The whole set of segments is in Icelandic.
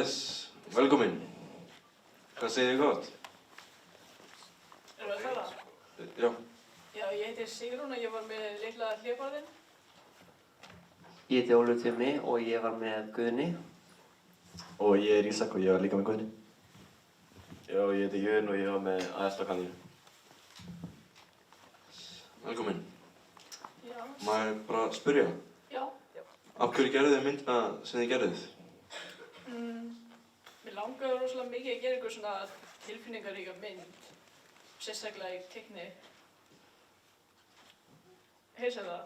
Bless, velkomin. Hvað segir þið gott? Erum við að tala? Já. Já, ég heiti Sigrún og ég var með litla hlébarðinn. Ég heiti Ólafur Tumi og ég var með Guðni. Og ég Ísak og ég var líka með Guðni. Já, ég heiti Jón og ég var með æðsta kanínu. Velkomin. Já. Má ég bara spyrja? Já. Af hverju gerðuð þið myndina sem þið gerðuð? Mér langaði rosalega mikið að gera eitthvað svona tilfinningaríka mynd. Sérstaklega í teikni. Heyrðu það?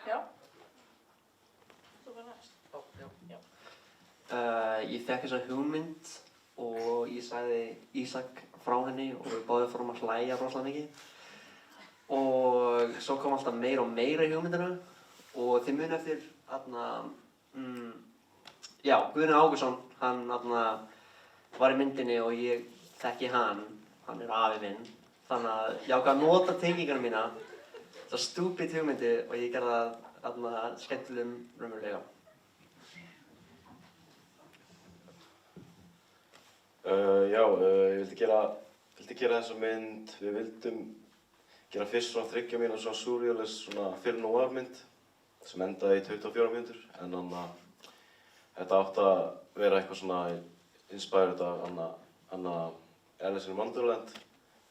Já. Þú var næst. Já. Ég fékk þessa hugmynd og ég sagði Ísak frá henni og við báðum fórum að hlæja rosalega mikið. Og svo kom alltaf meira og meira í hugmyndina og þið muni eftir Guðni Ágússon, hann var í myndinni og ég þekki hann er afi minn. Þannig að ég ákvað að nota tengingarna mína, það stúpid hugmyndi og ég gerði það skemmtilegum raunverulega. Ég vildi gera þessa mynd, við vildum gera fyrst svona 3 mínútur svona surrealist, svona film noir mynd sem endaði í 24 mínútur, en þetta átti að vera eitthvað svona inspired af Alice in Wonderland,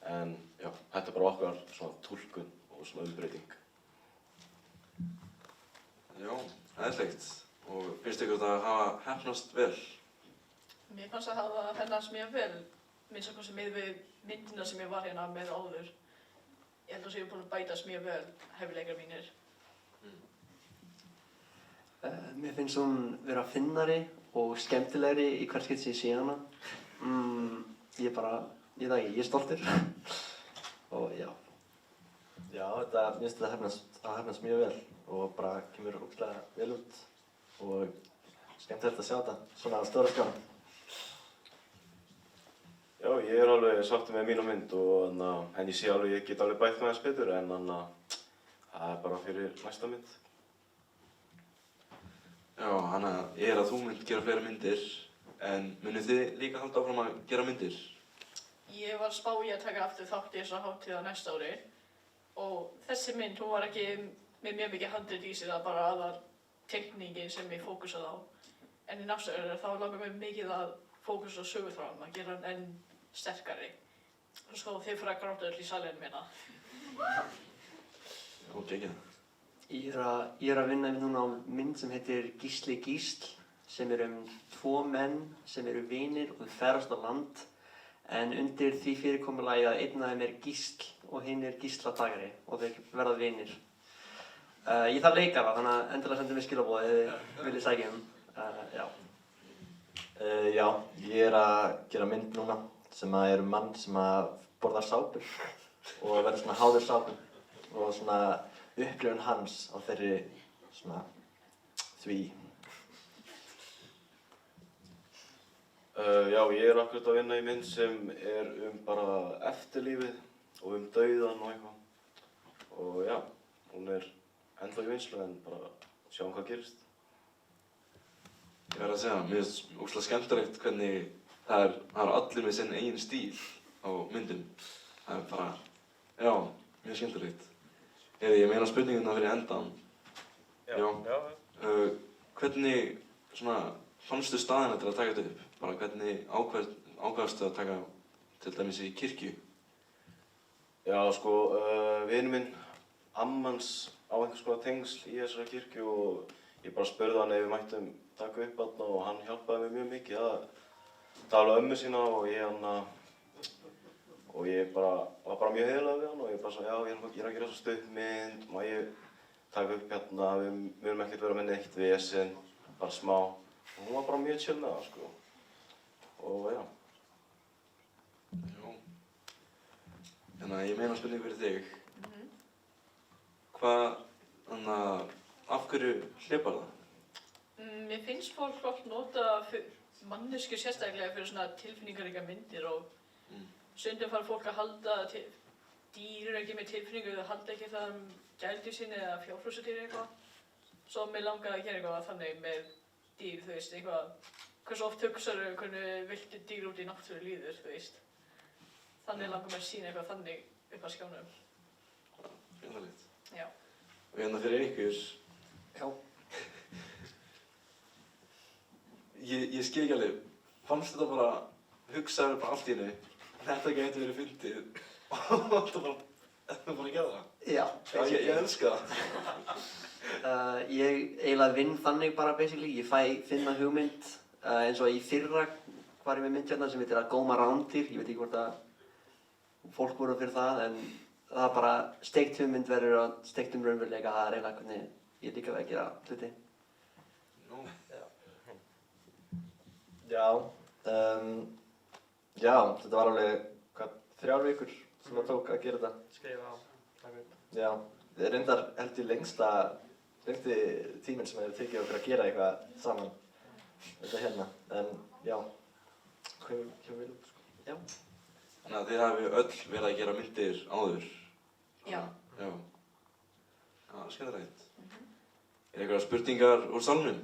en já, þetta er bara okkar svona túlkun og svona umbreyting. Já, eðlilegt. Og finnst ykkur þetta að hafa heppnast vel? Mér fannst að hafa hennast mjög vel. Minnst okkur sem við myndina sem ég var hérna með áður. Ég held að ég er búin að bætast mjög vel hæfileikar mínir. Mér finnst hún vera finnari og skemmtilegri í hvert skipti sem ég sé hana. Ég er stoltur. Og já. Já, mér finnst þetta hefnast mjög vel og bara kemur ógeðslega vel út og skemmtilegt að sjá þetta svona á stóra skjá. Já, ég er alveg sáttur með mína mynd en ég sé alveg ég get alveg bætt með þess betur, en það er bara fyrir næsta mynd. Já, ég að þú mynd gera fleiri myndir, en munið þið líka halda áfram að gera myndir? Ég var að spá í að taka aftur þátt í þessa hátíð á næsta ári og þessi mynd, hún var ekki með mjög mikið handrit í sig, það bara aðal teikningin sem ég fókusaði á. En í næsta ári þá langar mér mikið að fókusa á söguþráðan, að gera hann enn sterkari. Og svo þið fyrir að gráta öll í salinu mína. Já, geggjað. Ég er að vinna núna á mynd sem heitir Gísli Gísl, sem er 2 menn sem eru vinir og þau ferðast á land, en undir því fyrirkomulagi að einn af þeim er Gísl og hinn er gíslatakari og þeir verða vinir. Ég þarf leikara, þannig að endilega sendið mér skilaboð ef þið viljið sækja já. Já, ég er að gera mynd núna sem er mann sem borðar sápur og verður svona háður sápum og svona upplifun hans á þeirri svona því. Já, ég er akkurat að vinna í mynd sem er bara eftirlífið og dauðan og eitthvað. Og já, hún er ennþá í vinnslu en bara sjáum hvað gerist. Ég verð að segja, mér finnst ógeðslega skemmtilegt hvernig það eru allir með sinn eigin stíl á myndum. Það er bara, já, mjög skemmtilegt. Ég meina spurninguna fyrir endan. Já. Hvernig fannstu staðina til að taka þetta upp? Bara hvernig ákvaðstu að taka til dæmis í kirkju? Já, sko, vinur minn, ammans á einhvers konar tengsl í þessari kirkju og ég bara spurði hann ef við mættum taka upp þarna og hann hjálpaði mér mjög mikið að tala ömmu sína og ég var bara mjög heiðarlegur við hann og ég bara sagði, já, ég er að gera svo stuttmynd, má ég taka upp hérna, við munum ekkert vera með neitt vesen, bara smá. Og hún var bara mjög chill með það, sko. Og já. Já. Ég meina spurning fyrir þig. Af hverju hlepar það? Mér finnst fólk oft nota manneskju sérstaklega fyrir svona tilfinningaríka myndir og stundum fara fólk að halda dýr ekki með tilfinningu, þau halda ekki það gældi sinni eða fjárfrúsudýr eitthvað. Svo mér langaði að gera eitthvað þannig með dýr, þú veist, eitthvað, hversu oft hugsaðu hvernig viltu dýr út í náttúru líður, þú veist. Þannig langar mér að sýna eitthvað þannig upp að skjánum. Skemmtilegt. Já. Og hérna fyrir ykkur, Já. ég skil ekki alveg, fannst þetta bara, hugsaðu bara allt í einu, þetta gæti verið fyndið og þetta bara að gera það. Já. Já, ég elska það. Ég eiginlega vinn þannig bara basically, ég finna hugmynd eins og í fyrra var ég með mynd hérna sem heitir að góma rándýr, ég veit ekki hvort að fólk voru fyrir það, en það er bara steikt hugmynd verður að steiktum raunveruleika, það er eiginlega hvernig ég líka við að gera hluti. Nú. Já, þetta var alveg, 3 vikur sem það tók að gera þetta. Skrifa á, taka upp. Já, það er reyndar held ég lengsti tíminn sem hefur tekið okkur að gera eitthvað saman. Þetta hérna, en já, hvað vel út, sko. Já. Þannig að þið hafi öll verið að gera myndir áður. Já. Já. Já, skemmtilegt. Er einhverjar spurningar úr salnum?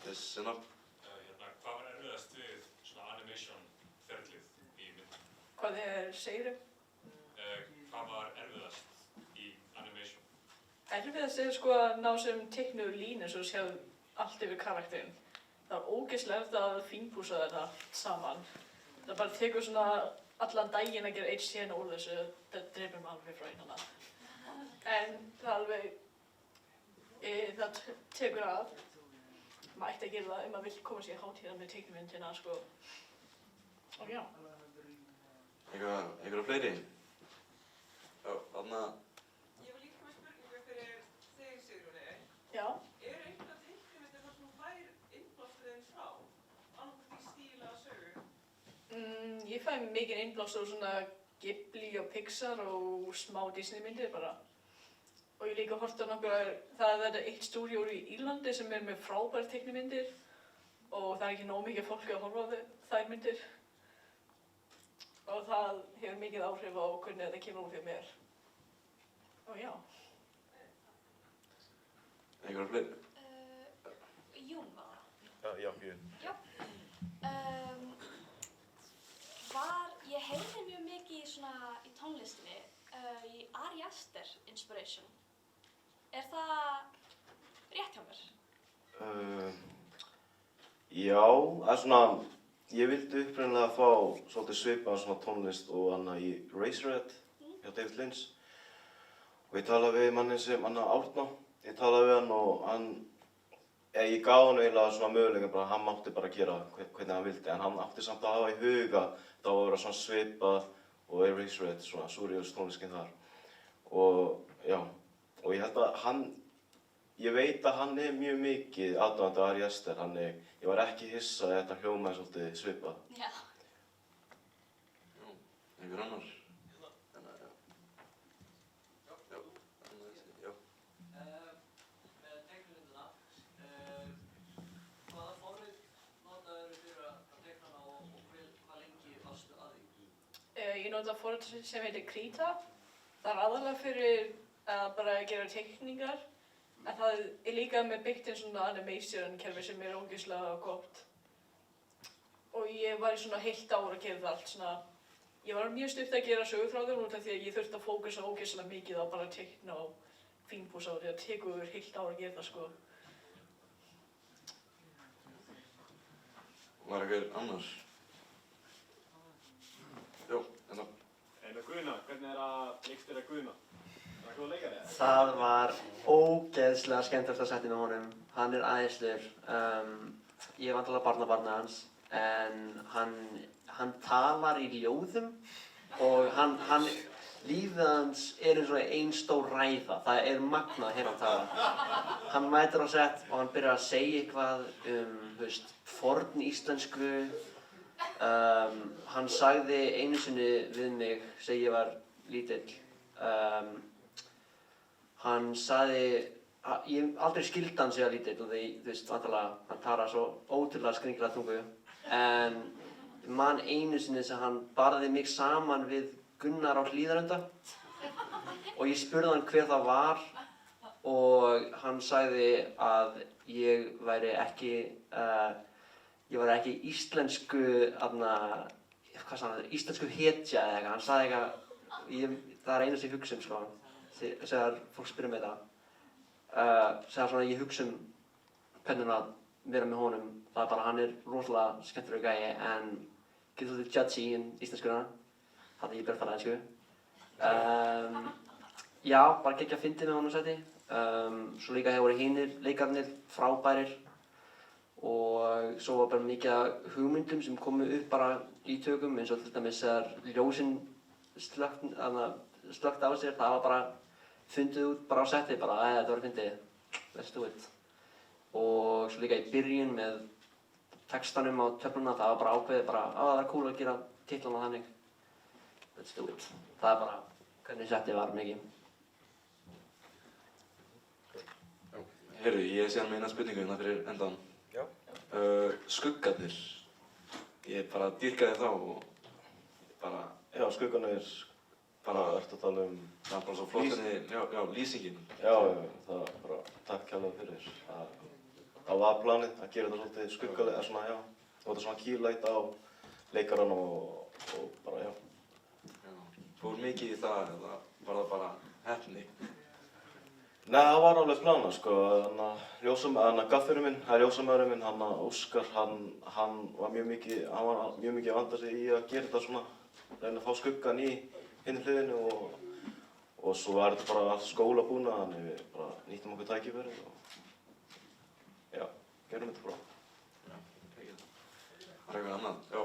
Hérna. Hvað var erfiðast við svona animation-ferlið í mynd? Hvað segirðu? Hvað var erfiðast í animation? Erfiðast sko að ná sem teiknuðu línu svo séu allt yfir karakterinn. Það er ógeðslega erfitt að fínpúsa þetta allt saman. Það bara tekur svona allan daginn að gera eitt sena úr þessu, það dreipir mig alveg frá einhverja. En það alveg, það tekur af. Maður ætti að gera það ef maður vill koma sér í hátíðar með teiknumyndina, sko. Og já. Einhverjar fleiri? Já, þarna. Ég var líka með spurningu fyrir þig, Sigrúni. Já. Er einhverja teiknumyndir þar sem þú fær innblástur þinn frá? Annað í stíl eða sögu? Ég fæ mikið innblástur úr svona Ghibli og Pixar og smá Disney-myndir bara. Og ég líka horfði á nokkuð, það er eitt stúdíó í Írlandi sem er með frábærar teiknimyndir og það er ekki nóg mikið fólk að horfa á þær myndir. Og það hefur mikið áhrif á hvernig þetta kemur út fyrir mér. Og já. Einhverjar fleiri? Jón var það. Já, ég. Já. Ég heyrði mjög mikið svona í tónlistinni í Ari Aster Inspiration. Er það rétt hjá mér? Já, það er svona, ég vildi upprænilega fá svolítið svipaðan svona tónlist og annað í Eraserhead hjá David Lynch. Og ég talaði við mannin sem Árna, ég talaði við hann og ég gaf hann eiginlega svona möguleika bara, hann mátti bara gera hvernig hann vildi, en hann átti samt að hafa í huga það að vera svona svipað og Eraserhead, svona surrealist tónlistin þar. Og já, og ég held að ég veit að hann er mjög mikið aðdáandi Ari Aster, þannig ég var ekki hissa að þetta hljómaði svolítið svipað. Já. Einhver annar? Með teiknumyndina, hvaða forrit notaðu fyrir að teikna hana og hvað lengi varstu að því? Ég nota forrit sem heitir Krita. Það er aðalega fyrir að bara gera teikningar. En það er líka með byggt inn svona animation-kerfi sem er ógeðslega gott. Og ég var í svona heilt ár að gera það allt svona. Ég var mjög stutt að gera söguþráður út af því að ég þurfti að fókusa ógeðslega mikið á bara að teikna og fínpúsa og það tekur heilt ár að gera það sko. Var einhver annars? Jó, hérna. Með Guðna, hvernig er að leikstýra Guðna? Það er góð leikari eða? Það var ógeðslega skemmtilegt að setja með honum. Hann er æðislegur. Ég er vantilega barnabarnið hans, en hann talar í ljóðum og lífið hans er eins og ein stór ræða. Það er magnað að heyra hann tala. Hann mætir á sett og hann byrjar að segja eitthvað forn íslensku. Hann sagði einu sinni við mig, þegar ég var lítill, hann sagði, ég hef aldrei skilt hann þegar lítill og því, þú veist, vantarlega, hann talar svo ótrúlega skringilega tungu, en ég man einu sinni sem hann barði mig saman við Gunnar á Hlíðarenda og ég spurði hann hver það var og hann sagði að ég væri ekki íslensku, hvað sagði hann, íslensku hetja eða eitthvað. Hann sagði eitthvað, það er eina sem ég hugsa sko, þegar fólk spyrir mig þetta. Segja svona, ég hugsa hvernig að vera með honum. Það er bara, hann er rosalega skemmtilegur gæi en getur svolítið judgy í íslenskuna. Það er ég bara að ensku. Já, bara geggjað fyndið með honum sæti. Svo líka hefur voru hinir leikarnir frábærir og svo var bara mikið af hugmyndum sem komu upp bara í tökum eins og til dæmis þegar ljósin slökkt á sér, það var bara fundið út bara á setti, bara þetta var fyndið, let's do it. Og svo líka í byrjun með textanum á töfluna, það var bara ákveðið bara það er cool að gera titlana þannig, let's do it. Það er bara hvernig settið var mikið. Heyrðu, ég sé hann með eina spurningu hérna fyrir endan. Já. Skuggarnir. Ég bara dýrkaði þá og bara... Já, skuggarnir, ertu að tala um... Það var bara svo flott henni, já, lýsingin. Já, það var bara takk kærlega fyrir. Það var planið að gera þetta svolítið skuggalega, svona, já. Og þetta svona keylight á leikarann og bara, já. Fór mikið í það, eða var það bara heppni? Nei, það var alveg planað, sko. Gaffurinn minn, ljósamæðurinn minn, Óskar, hann var mjög mikið að vanda sig í að gera þetta svona, reyna að fá skuggan í hinni hliðinu og svo var þetta bara allt skólabúnað, þannig við bara nýttum okkur tækifærið og já, gerum þetta bara. Já, ekki. Var eitthvað annað? Já,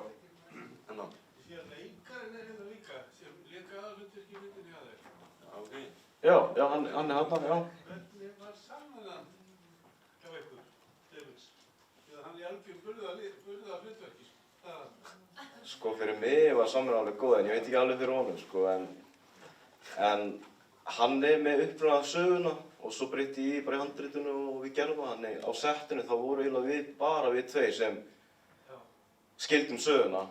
enná. Ég sé að leikarinn hérna líka, sem lék aðalhlutverk í myndinni hjá þér. Já, ok. Já, hann er hann, já. Hvernig var samvinnan hjá ykkur, Davids? Eða hann í algjör burða hlutverki, Sko, fyrir mig var samvinnan alveg góð, en ég veit ekki alveg fyrir honum, sko, en hann er með upprunað söguna og svo breytti ég bara í handritinu og við gerðum það. Þannig á settinu þá voru eiginlega bara við tveir sem skildum söguna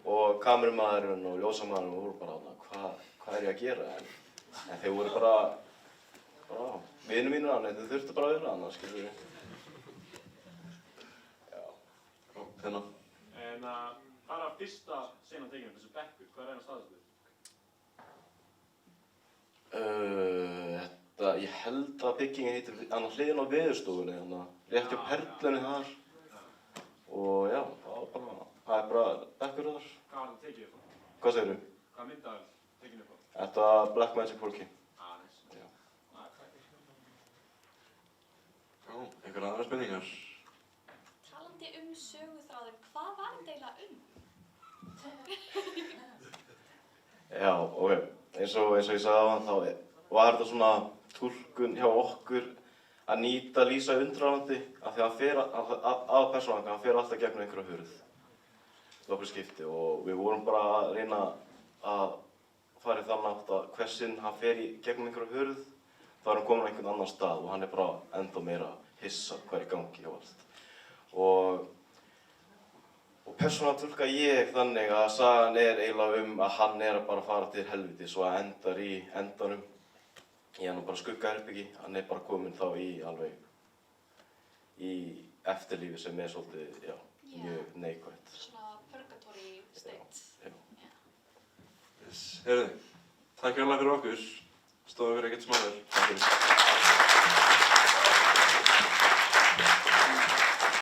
og kameramaðurinn og ljósamaðurinn voru bara hvað er ég að gera? En þeir voru bara vinir mínir hann, þeir þurftu bara að vera hann, skilur við. Já. Þennan. En bara fyrsta senan tekinum, þessu bekkur, hvað er hann staðsettur? Ég held að byggingin heitir hliðin á veðurstofunni, rétt hjá Perlunni þar. Og já, það er bara bekkur þar. Hvað var það tekið upp á? Hvað segirðu? Hvað myndaðar tekinu upp á? Þetta Black Magic fólki. Nice. Já. Já, einhverja aðra spurningar? Talandi söguþráðinn, hvað var þetta eiginlega Já, ok. Eins og ég sagði áðan, þá var þetta svona túlkun hjá okkur að nýta Lísa undralandi af því að hann fer alltaf gegnum einhverja hurð. Nokkru skipti og við vorum bara að reyna að fara í þann átt að hversinn hann fer í gegnum einhverja hurð, þá er hann komin á einhvern annan stað og hann er bara ennþá meira hissa hvað er í gangi og allt. Og persónulega túlka ég þannig að sagan er eiginlega að hann er að bara fara til helvítis og að endar í endanum í hann bara skuggaherbyggi. Hann er bara kominn þá í eftirlífi sem er svolítið, mjög neikvætt. Svona purgatory state. Já. Heyrðu, takk hérlega fyrir okkur. Stóðu fyrir ekkert smáður. Takk fyrir.